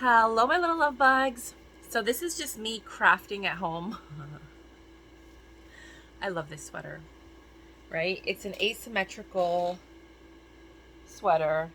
Hello, my little love bugs. So this is just me crafting at home. I love this sweater, right? It's an asymmetrical sweater.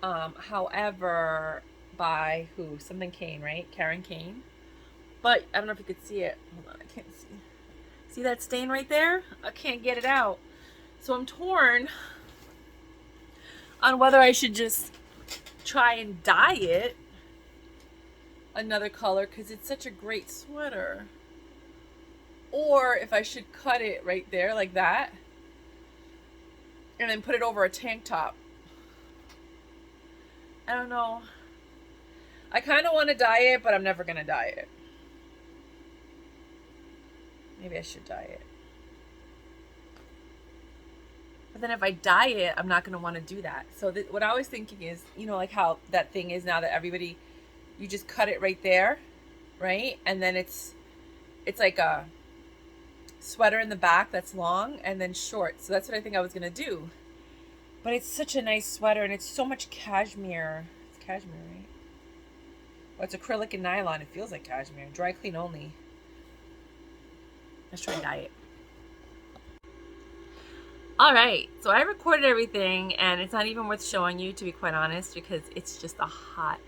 However, by who? Something Kane, right? Karen Kane. But I don't know if you could see it. Hold on, I can't see. See that stain right there? I can't get it out. So I'm torn on whether I should just try and dye it another color because it's such a great sweater, or if I should cut it right there like that and then put it over a tank top. I don't know. I kind of want to dye it, but I'm never going to dye it. Maybe I should dye it. But then if I dye it, I'm not going to want to do that. So what I was thinking is, like how that thing is now that everybody, you just cut it right there, right? And then it's like a sweater in the back that's long and then short. So that's what I think I was going to do. But it's such a nice sweater and it's so much cashmere. It's cashmere, right? Well, it's acrylic and nylon. It feels like cashmere. Dry clean only. Let's try and dye it. All right, so I recorded everything and it's not even worth showing you, to be quite honest, because it's just a hot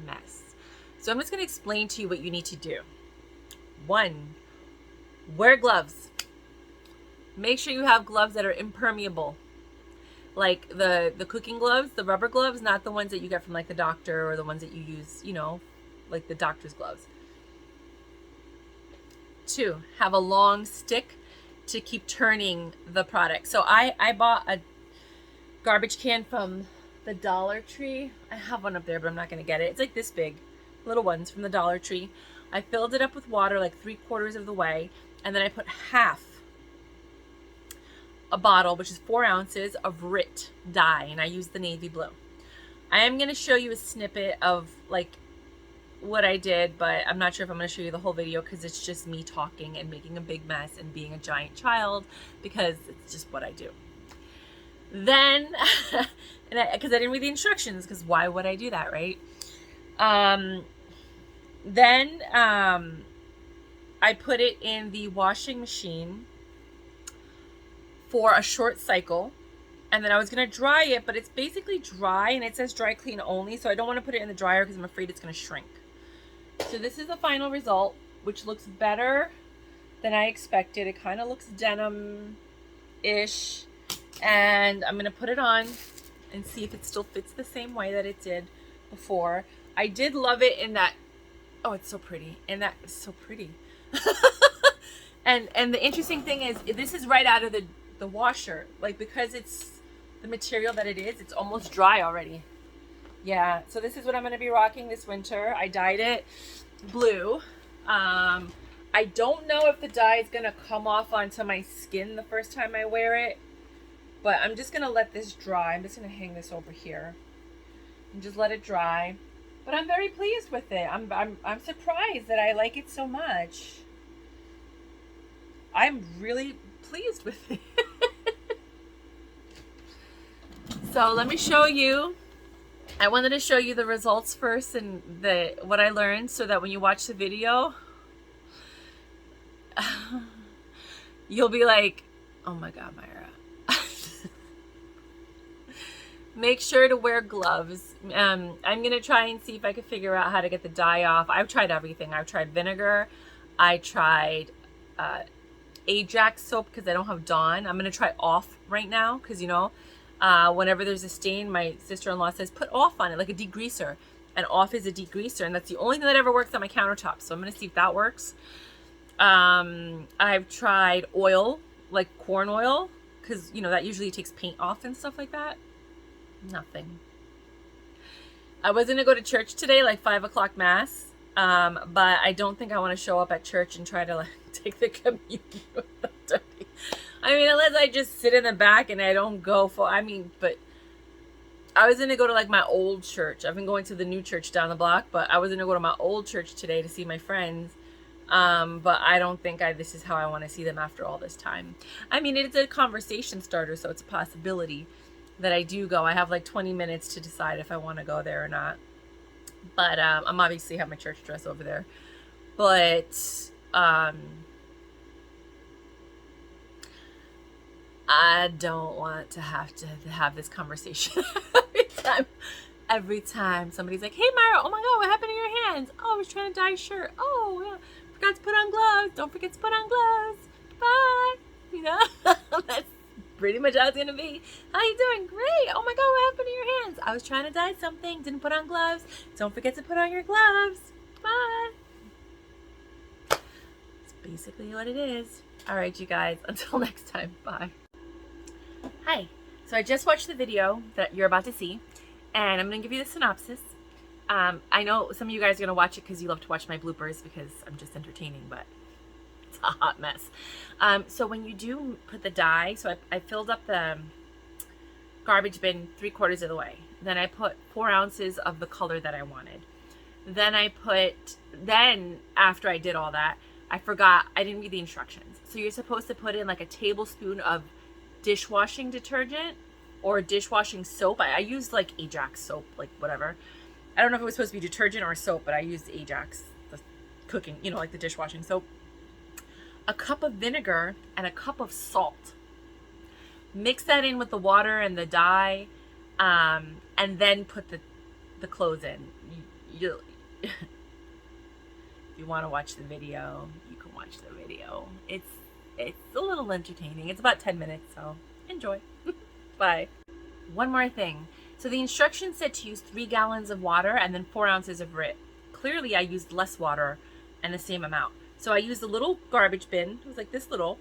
mess. So I'm just going to explain to you what you need to do. 1, wear gloves. Make sure you have gloves that are impermeable. Like the cooking gloves, the rubber gloves, not the ones that you get from like the doctor or the ones that you use, like the doctor's gloves. 2, have a long stick to keep turning the product. So I bought a garbage can from the Dollar Tree. I have one up there, but I'm not going to get it. It's like this big, little ones from the Dollar Tree. I filled it up with water like 3/4 of the way, and then I put half a bottle, which is 4 ounces of RIT dye, and I used the navy blue. I am going to show you a snippet of like what I did, but I'm not sure if I'm going to show you the whole video because it's just me talking and making a big mess and being a giant child, because it's just what I do. Then, because I didn't read the instructions, because why would I do that, right? Then I put it in the washing machine for a short cycle, and then I was going to dry it, but it's basically dry and it says dry clean only, so I don't want to put it in the dryer because I'm afraid it's going to shrink. So this is the final result, which looks better than I expected. It kind of looks denim-ish, and I'm going to put it on and see if it still fits the same way that it did before. I did love it in that, oh, it's so pretty, and that is so pretty. And the interesting thing is, this is right out of the washer, like, because it's the material that it is, it's almost dry already. Yeah, so this is what I'm going to be rocking this winter. I dyed it blue. I don't know if the dye is going to come off onto my skin the first time I wear it, but I'm just going to let this dry. I'm just going to hang this over here and just let it dry. But I'm very pleased with it. I'm surprised that I like it so much. I'm really pleased with it. So let me show you. I wanted to show you the results first and what I learned, so that when you watch the video, you'll be like, oh my God, Mayra. Make sure to wear gloves. I'm going to try and see if I can figure out how to get the dye off. I've tried everything. I've tried vinegar. I tried Ajax soap because I don't have Dawn. I'm going to try off right now because, whenever there's a stain, my sister-in-law says, put off on it, like a degreaser. And off is a degreaser, and that's the only thing that ever works on my countertop. So I'm going to see if that works. I've tried oil, like corn oil, because, that usually takes paint off and stuff like that. Nothing. I was going to go to church today, like 5 o'clock mass, but I don't think I want to show up at church and try to take the communion with the dirty. I mean, unless I just sit in the back and I don't go but I was going to go to like my old church. I've been going to the new church down the block, but I was going to go to my old church today to see my friends. But I don't think this is how I want to see them after all this time. I mean, it's a conversation starter, so it's a possibility that I do go. I have like 20 minutes to decide if I want to go there or not. But I'm obviously have my church dress over there. But I don't want to have this conversation every time somebody's like, "Hey, Mayra, oh my God, what happened to your hands? Oh, I was trying to dye a shirt. Oh, yeah, forgot to put on gloves. Don't forget to put on gloves. Bye." You know, that's pretty much how it's gonna be. How you doing? Great. Oh my God, what happened to your hands? I was trying to dye something. Didn't put on gloves. Don't forget to put on your gloves. Bye. It's basically what it is. All right, you guys. Until next time. Bye. Hi. So I just watched the video that you're about to see, and I'm going to give you the synopsis. I know some of you guys are going to watch it because you love to watch my bloopers because I'm just entertaining, but it's a hot mess. So when you do put the dye, so I filled up the garbage bin 3/4 of the way. Then I put 4 ounces of the color that I wanted. Then after I did all that, I forgot, I didn't read the instructions. So you're supposed to put in like a tablespoon of dishwashing detergent or dishwashing soap. I used like Ajax soap, like whatever. I don't know if it was supposed to be detergent or soap, but I used Ajax, the cooking, you know, like the dishwashing soap. A cup of vinegar and a cup of salt. Mix that in with the water and the dye, and then put the clothes in. If you want to watch the video, you can watch the video. It's a little entertaining. It's about 10 minutes, so enjoy. Bye. One more thing. So the instructions said to use 3 gallons of water and then 4 ounces of RIT. Clearly I used less water and the same amount. So I used a little garbage bin. It was like this little.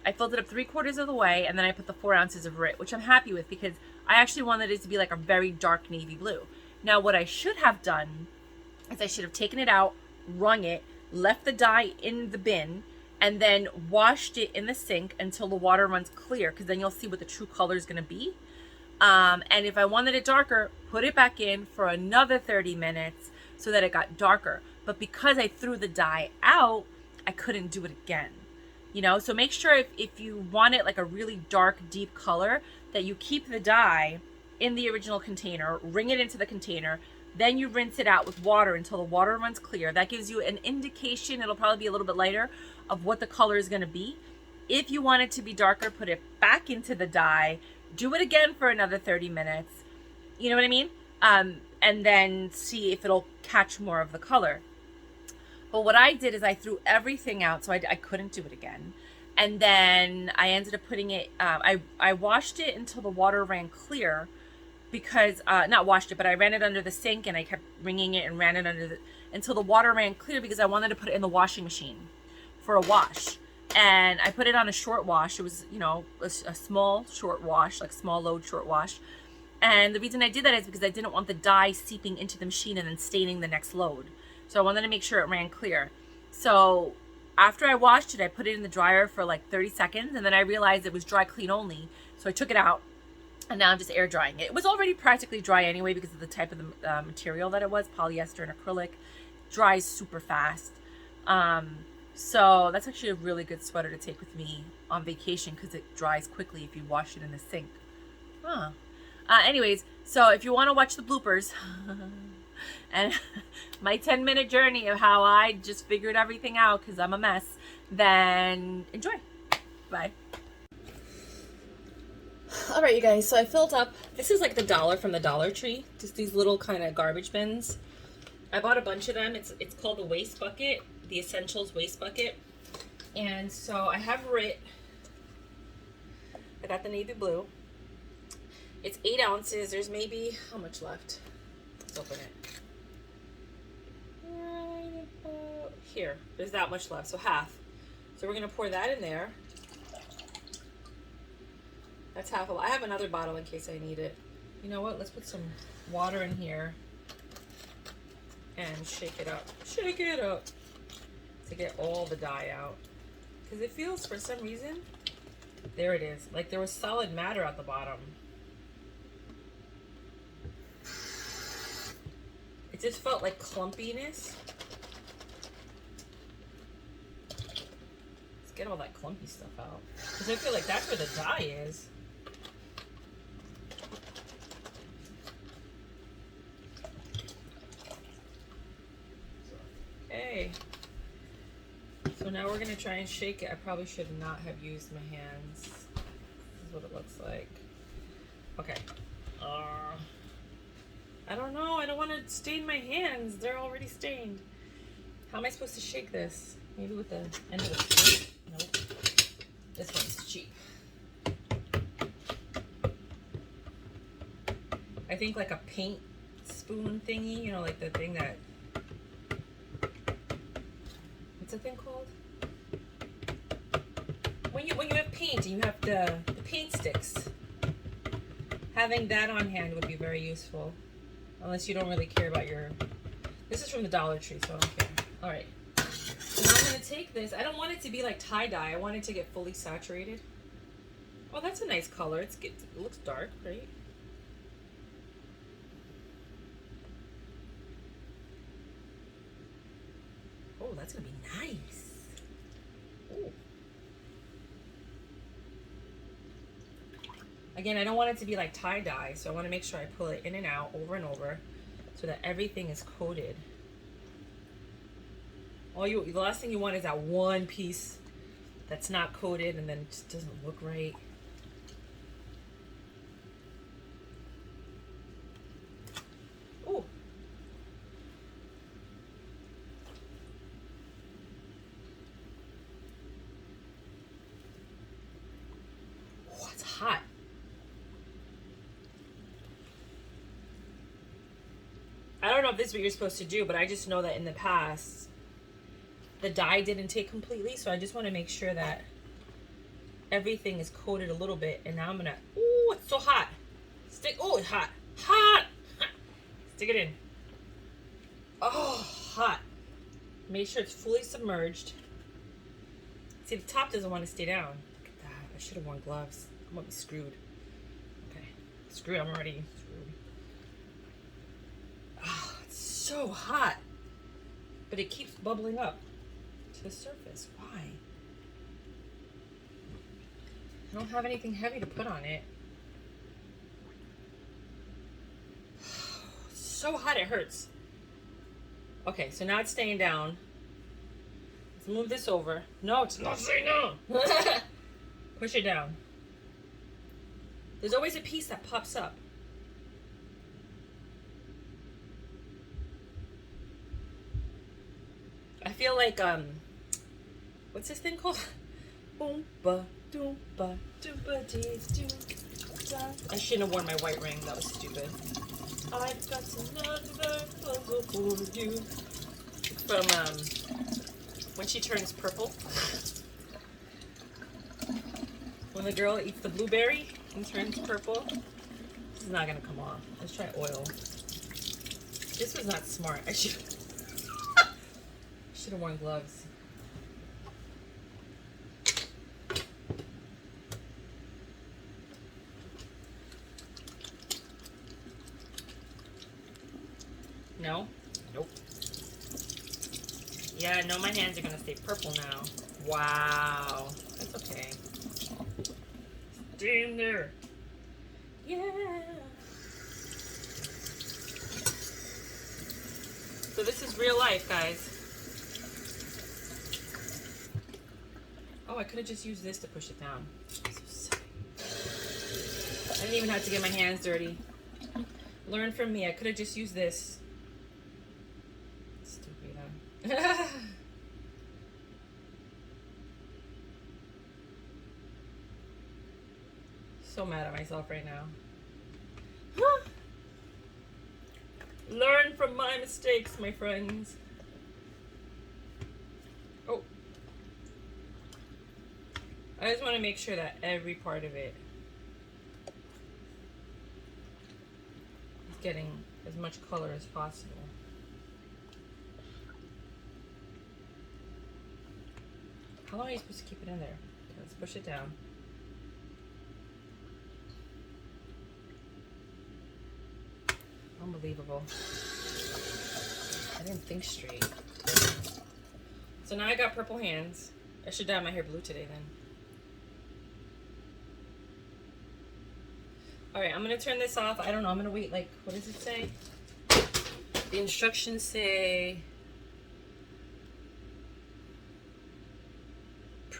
I filled it up 3/4 of the way, and then I put the 4 ounces of RIT, which I'm happy with because I actually wanted it to be like a very dark navy blue. Now what I should have done is I should have taken it out, wrung it, left the dye in the bin, and then washed it in the sink until the water runs clear, because then you'll see what the true color is going to be. And if I wanted it darker, put it back in for another 30 minutes so that it got darker. But because I threw the dye out, I couldn't do it again. You know, so make sure if you want it like a really dark, deep color, that you keep the dye in the original container, wring it into the container, then you rinse it out with water until the water runs clear. That gives you an indication, it'll probably be a little bit lighter, of what the color is going to be. If you want it to be darker, put it back into the dye, do it again for another 30 minutes. You know what I mean? And then see if it'll catch more of the color. But what I did is I threw everything out, so I couldn't do it again. And then I ended up putting it, I washed it until the water ran clear, because, not washed it, but I ran it under the sink, and I kept wringing it and ran it until the water ran clear, because I wanted to put it in the washing machine for a wash. And I put it on a short wash. It was, you know, a small short wash, like small load short wash. And the reason I did that is because I didn't want the dye seeping into the machine and then staining the next load. So I wanted to make sure it ran clear. So after I washed it, I put it in the dryer for like 30 seconds, and then I realized it was dry clean only. So I took it out, and now I'm just air drying it. It was already practically dry anyway because of the type of the material that it was, polyester and acrylic. Dries super fast. So that's actually a really good sweater to take with me on vacation because it dries quickly if you wash it in the sink. Huh. Anyways, so if you want to watch the bloopers and my 10-minute journey of how I just figured everything out because I'm a mess, then enjoy. Bye. All right, you guys, so I filled up, this is like the dollar from the Dollar Tree, just these little kind of garbage bins. I bought a bunch of them. It's called the waste bucket, the Essentials waste bucket. And so I have RIT. I got the navy blue. It's 8 ounces. There's maybe, how much left? Let's open it. Right about here. There's that much left, so half. So we're gonna pour that in there. That's half of it. I have another bottle in case I need it. You know what? Let's put some water in here and shake it up. Shake it up to get all the dye out. Because it feels, for some reason, there it is. Like there was solid matter at the bottom. It just felt like clumpiness. Let's get all that clumpy stuff out. Because I feel like that's where the dye is. So now we're gonna try and shake it. I probably should not have used my hands. This is what it looks like. Okay. I don't know. I don't want to stain my hands. They're already stained. How am I supposed to shake this? Maybe with the end of the spoon? Nope. This one's cheap. I think like a paint spoon thingy, you know, like the thing that, what's the thing called? When you have paint and you have the paint sticks, having that on hand would be very useful. Unless you don't really care about your, this is from the Dollar Tree, so I don't care. All right, so now I'm gonna take this. I don't want it to be like tie-dye. I want it to get fully saturated. Oh, that's a nice color. It looks dark, right? Oh, that's gonna be nice. Ooh. Again, I don't want it to be like tie-dye, so I want to make sure I pull it in and out over and over so that everything is coated. The last thing you want is that one piece that's not coated and then it just doesn't look right. Ooh. Oh, it's hot. I don't know if this is what you're supposed to do, but I just know that in the past, the dye didn't take completely, so I just want to make sure that everything is coated a little bit. And now I'm gonna, ooh, it's so hot. Oh, it's hot. Hot! Stick it in. Oh, hot. Make sure it's fully submerged. See, the top doesn't want to stay down. Look at that. I should have worn gloves. I'm gonna be screwed. Okay. Screwed. I'm already screwed. Oh, it's so hot. But it keeps bubbling up to the surface. Why? I don't have anything heavy to put on it. It's so hot it hurts. Okay, so now it's staying down. Let's move this over. No, it's not staying down. Push it down. There's always a piece that pops up. I feel like, what's this thing called? Boomba, doomba, doomba, dee, doom, I shouldn't have worn my white ring. That was stupid. I've got another puzzle for you. From, when she turns purple. When the girl eats the blueberry and turns purple. This is not gonna come off. Let's try oil. This was not smart. I should have worn gloves. No? Nope. Yeah, no, my hands are gonna stay purple now. Wow. That's okay. Stay in there. Yeah. So this is real life, guys. Oh, I could have just used this to push it down. So I didn't even have to get my hands dirty. Learn from me. I could have just used this. Stupid, huh? So mad at myself right now. Learn from my mistakes, my friends. Oh. I just want to make sure that every part of it is getting as much color as possible. How long are you supposed to keep it in there? Okay, let's push it down. Unbelievable. I didn't think straight. So now I got purple hands. I should dye my hair blue today then. Alright, I'm going to turn this off. I don't know. I'm going to wait, like, what does it say? The instructions say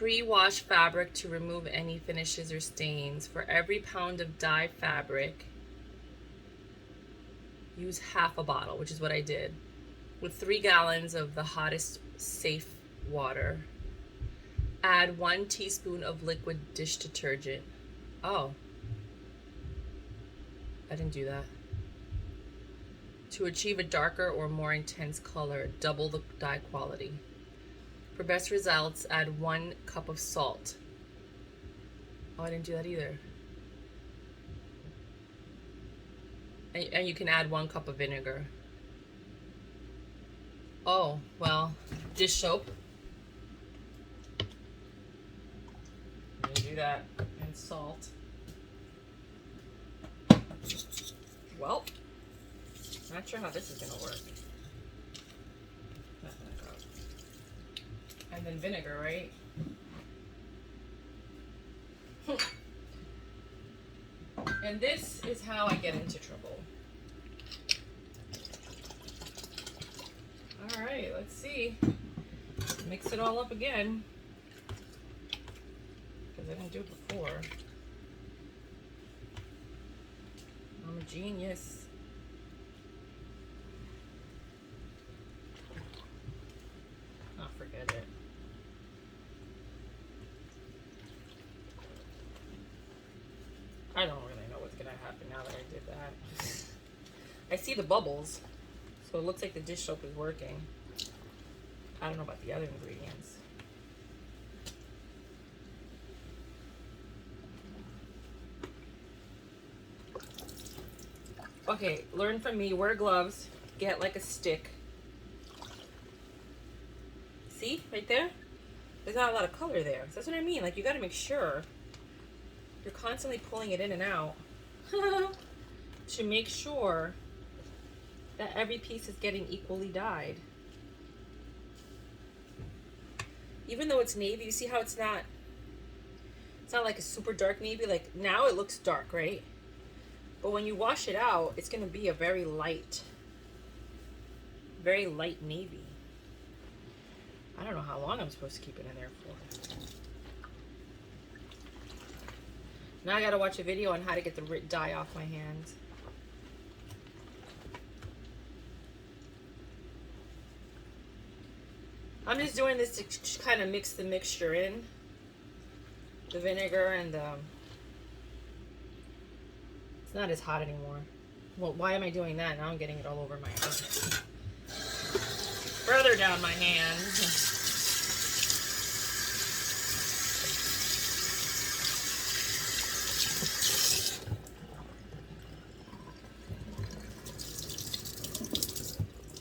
Pre-wash fabric to remove any finishes or stains. For every pound of dye fabric, use half a bottle, which is what I did, with 3 gallons of the hottest safe water. Add 1 teaspoon of liquid dish detergent. Oh, I didn't do that. To achieve a darker or more intense color, double the dye quality. For best results, add 1 cup of salt. Oh, I didn't do that either. And you can add 1 cup of vinegar. Oh, well, dish soap. I'm gonna do that. And salt. Well, not sure how this is gonna work. Not gonna go. And then vinegar, right? And this is how I get into trouble. All right, let's see. Mix it all up again, because I didn't do it before. I'm a genius. Oh, forget it. I don't really know what's gonna happen now that I did that. I see the bubbles, so it looks like the dish soap is working. I don't know about the other ingredients. Okay, learn from me, wear gloves, get like a stick. See, right there? There's not a lot of color there. That's what I mean, like you gotta make sure you're constantly pulling it in and out to make sure that every piece is getting equally dyed. Even though it's navy, you see how it's not like a super dark navy. Like now it looks dark, right? But when you wash it out, it's gonna be a very light navy. I don't know how long I'm supposed to keep it in there for. Now I gotta watch a video on how to get the dye off my hands. I'm just doing this to kind of mix the mixture in. The vinegar and it's not as hot anymore. Well, why am I doing that? Now I'm getting it all over my hands. Further down my hands.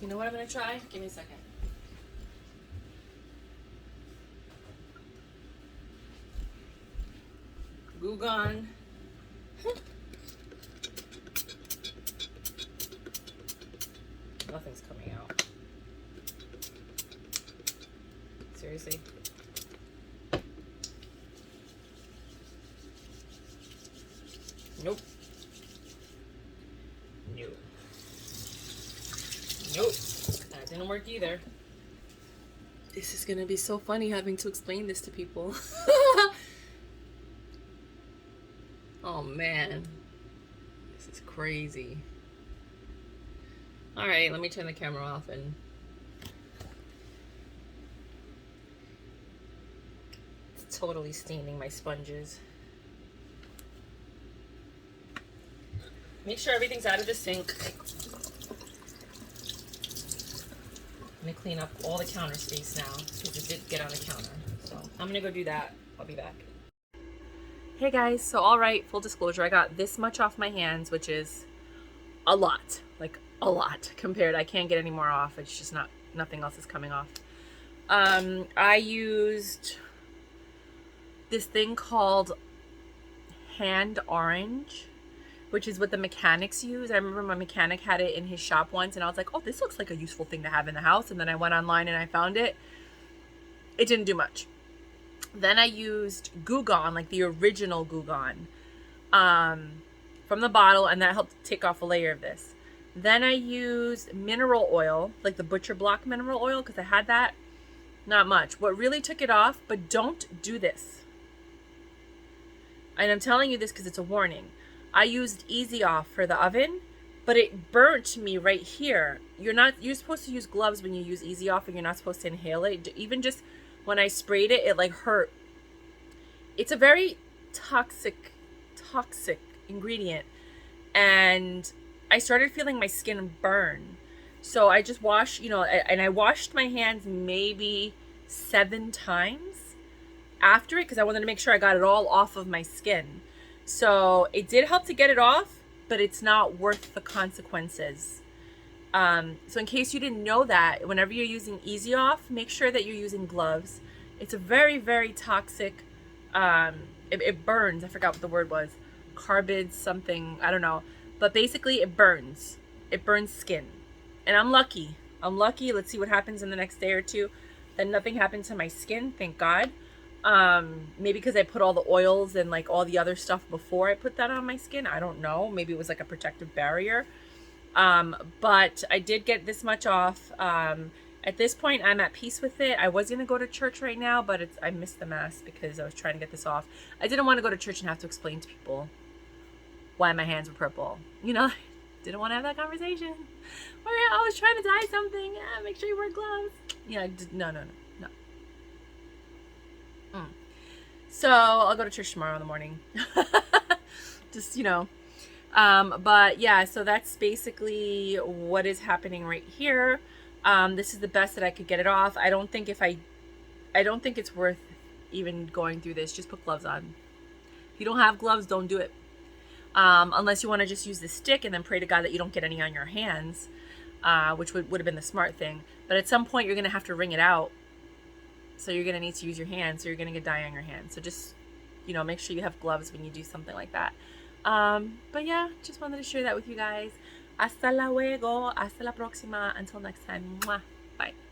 You know what I'm gonna try? Give me a second. Glue gun. Nothing's coming out. Seriously? Nope. Nope. Nope. That didn't work either. This is gonna be so funny having to explain this to people. Oh man, this is crazy. All right, let me turn the camera off and it's totally staining my sponges. Make sure everything's out of the sink. Let me clean up all the counter space now because it did get on the counter. So I'm gonna go do that. I'll be back. Hey guys, so all right, full disclosure, I got this much off my hands, which is a lot, like a lot compared. I can't get any more off. It's just nothing else is coming off. I used this thing called Hand Orange, which is what the mechanics use. I remember my mechanic had it in his shop once and I was like, oh, this looks like a useful thing to have in the house. And then I went online and I found it. It didn't do much. Then I used Goo Gone, like the original Goo Gone, from the bottle, and that helped take off a layer of this. Then I used mineral oil, like the Butcher Block mineral oil, because I had that. Not much. What really took it off, but don't do this. And I'm telling you this because it's a warning. I used Easy Off for the oven, but it burnt me right here. You're supposed to use gloves when you use Easy Off, and you're not supposed to inhale it. Even just when I sprayed it, it like hurt. It's a very toxic ingredient, and I started feeling my skin burn. So I just washed, and I washed my hands maybe 7 times after it because I wanted to make sure I got it all off of my skin. So it did help to get it off, but it's not worth the consequences. So in case you didn't know that, whenever you're using Easy Off, make sure that you're using gloves. It's a very, very toxic, it burns. I forgot what the word was. Carbid something, I don't know. But basically it burns. It burns skin. And I'm lucky. Let's see what happens in the next day or two. Then nothing happened to my skin, thank God. Maybe because I put all the oils and like all the other stuff before I put that on my skin. I don't know. Maybe it was like a protective barrier. But I did get this much off. At this point, I'm at peace with it. I was going to go to church right now, but I missed the mass because I was trying to get this off. I didn't want to go to church and have to explain to people why my hands were purple. Didn't want to have that conversation. Or I was trying to dye something. Yeah, make sure you wear gloves. Yeah, no. So I'll go to church tomorrow in the morning. Just, but yeah, so that's basically what is happening right here. This is the best that I could get it off. I don't think it's worth even going through this. Just put gloves on. If you don't have gloves, don't do it. Unless you want to just use the stick and then pray to God that you don't get any on your hands, which would have been the smart thing. But at some point, you're going to have to wring it out. So you're going to need to use your hands. So you're going to get dye on your hands. So just, make sure you have gloves when you do something like that. But yeah, just wanted to share that with you guys. Hasta luego. Hasta la próxima. Until next time. Mwah. Bye.